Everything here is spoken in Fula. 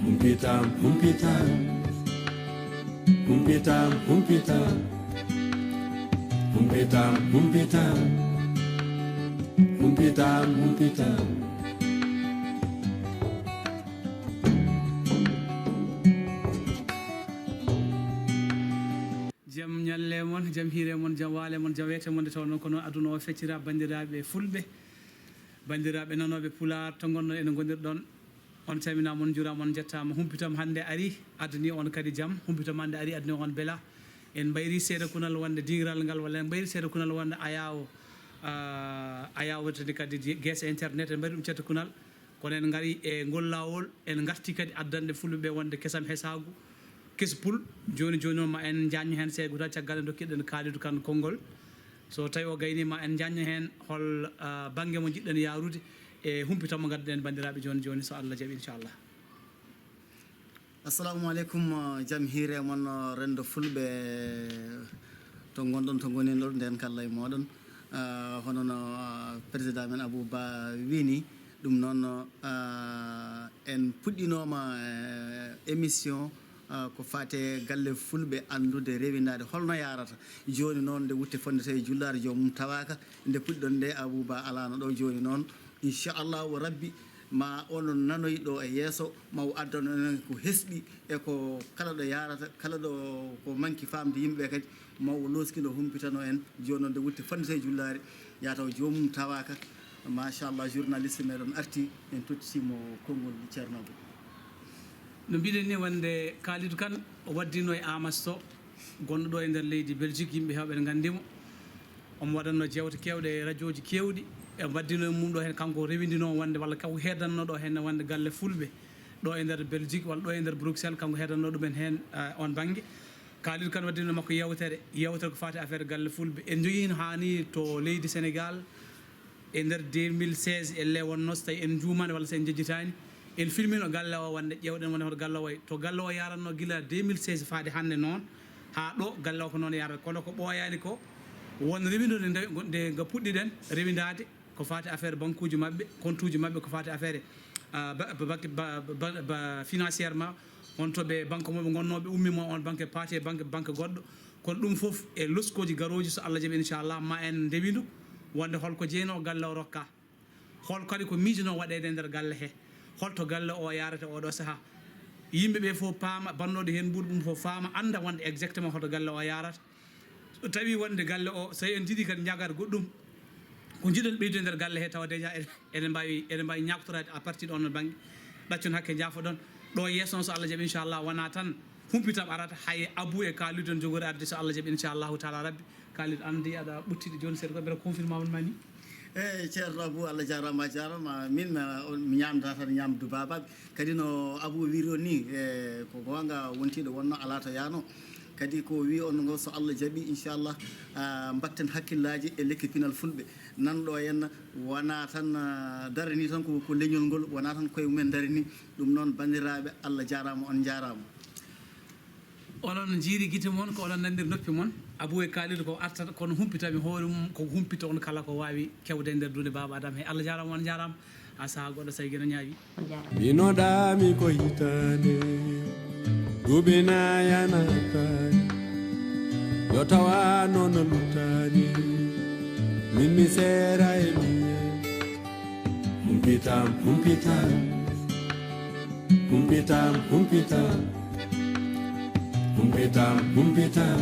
Humpitam, humpitam, humpitam, humpitam, humpitam, humpitam, humpitam, humpitam. Jam nyalle mon, jam hire mon, jam wale mon, jam wete mon de taw non kono aduna o feccira bandiraɓe fulɓe bandiraɓe nanoɓe pular to gonno ene gondirɗon on calmina mon juurama on jettama humpitam hande ari adani on kadi jaam humpitam hande ari adani on beela en mbayri seeɗa kunal wonde dingiral ngal walla en mbayri seeɗa kunal wonde ayawo tadi kadi guesse internet en mbayri ɗum cetta kunal kono en gari e ngol lawol en garti kadi addande fulɓeɓe wonde kesam hesagu kespul joni joni o ma en jañño hen seego ta caggal en dokkiɗen kaalidu kan konngol so tawi o gaynima en jañño hen hol banggue mo jiɗɗen yarude e humpitam mo gadduɗen bandiraɓe joni joni so Allah jaaɓi inchallah. Assalamu aleykum jaam hiire mon rendo fulɓe to gonɗon to goninɗon nden kalla e moɗon hono no président men Abouba wini ɗum noon en puɗɗinoma émission ko fate galle fulɓe andude rewindade holno yarata joni noon nde wutte fondete e jullare jomum tawaka nde puɗɗon nde Abouba alano ɗo joni noon inchallahu rabbi ma onon nanoyiɗo e yesso ma o addano enen ko hesɗi e ko kala ɗo yarata kala ɗo ko manki famde yimɓeɓe kadi ma o loskino humpitano en joni noon nde wutte fondete e jullare yataw jomum tawaka machallah journaliste meɗon arti en tottitimo konngol ceernoɓe. No mbiɗen ni wonde Kalidou Kane o waddino e Amas to gonɗo ɗo e nder leydi Belgique yimɓe hewɓe ne gandimo omo waɗanno jewte kewɗe e radio ji kewɗi e waddino e mum ɗo hen kanko rewindino wonde walla kanko hedanno ɗo hen wonde galle fulɓe ɗo e nder Belgique walla ɗo e nder Bruxelles kanko hedanno ɗumen hen on banggue Kalidou Kane waddino makko yewtere ko fati affaire galle fulɓe en jogui no hani to leydi Sénégal e nder 2016 elle wonno so tawi en juumani walla so en jejjitani en filmino galle o wonde ƴewɗen wonde hoto galle o way to galle o yaranno gila 2016 faade hande noon ha ɗo galle o ko noon yarata kono ko ɓooyani ko won rewindode nde nga puɗɗiɗen rewindade ko fati affaire banque uji mabɓe compte uji mabɓe ko fati affaire financièrement on to ɓe banque moɓe gonnoɓe ummimo on banque paati e banque goɗɗo kono ɗum foof e loskoji garoji so Allah jaaɓi inchallah ma en ndewindu wonde holko jeyno galle o rokka hol kadi ko miijino waɗede e nder galle he holto galle o yarata oɗo saaha yimɓeɓe fof paama bannoɗo hen ɓuuri ɗum fof faama anda wonde exactement hoto galle o yarata so tawi wonde galle o so en jiiɗi kadi jagata goɗɗum ko jiɗen ɓeydu e nder galle he tawa déjà eɗen mbawi ñaktorade à partir de on banggue ɗaccon hakke jaafoɗon ɗo yesso so Allah jaaɓi inchallah wona tan humpitam arata hay Abou e Kalidou en jogori arde so Allah jaaɓi inchallahu taala rabbi Kalidou andi aɗa ɓuttide joni seeɗa ko mbeɗa confirme on mani eyyi ceerno Abou Allah jarama min mi ñamdata tan ñamdu babaɓe kadi no Abou wiri on ni e ko gonga wontiɗo wonno ala to yano kadi ko wi on ngo so Allah jaaɓi inchallah mbatten hakkillaji e lekki pinal fulɓe nanɗo henna wona tan darani tan ko leñol ngol wona tan koye mumen darini ɗum noon bandiraɓe Allah jarama on jarama onon jiiri guite moon ko onon nandir noppi moon Abou e Kalidou ko artata kono humpitami hoore mum ko humpita on kala ko wawi kewde e nder dunde baba Adama he Allah jarama on jarama ha saaha goɗɗo so gueno ñaawi Minoɗami ko hitande duɓina yanatani yo tawa noon luttani min mi seera e miyen humpitam humpitam humpitam humpitam humpitam humpitam